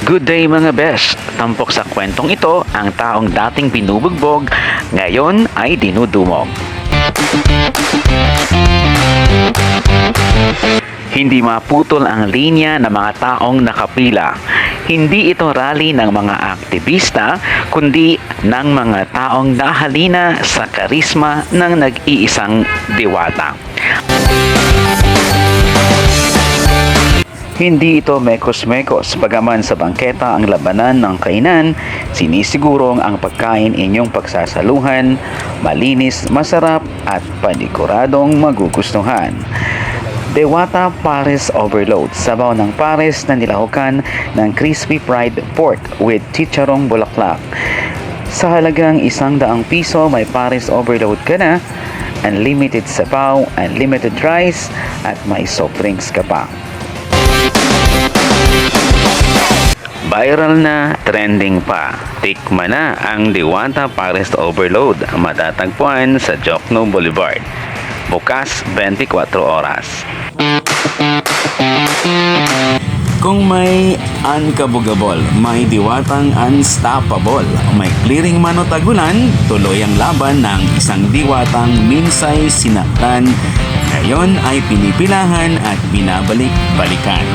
Good day mga best! Tampok sa kwentong ito, ang taong dating binubugbog, ngayon ay dinudumog. Hindi maputol ang linya ng mga taong nakapila. Hindi ito rally ng mga aktivista, kundi ng mga taong nahalina sa karisma ng nag-iisang diwata. Hindi ito mekos-mekos, bagaman sa bangketa ang labanan ng kainan, sinisigurong ang pagkain inyong pagsasaluhan, malinis, masarap at paniguradong magugustuhan. Dewata Pares Overload, sabaw ng pares na nilahukan ng crispy fried pork with chicharong bulaklak. Sa halagang 100 piso, may Pares Overload ka na, unlimited sabaw, unlimited rice, at may soft drinks ka pa. Viral na, trending pa. Tikman na ang Diwata Pares Overload, matatagpuan sa Jokno Boulevard. Bukas 24 oras. Kung may unkabugabol, may diwatang unstoppable. May clearing manotagulan, tuloy ang laban ng isang diwatang minsay sinaktan. Ngayon ay pinipilahan at binabalik-balikan.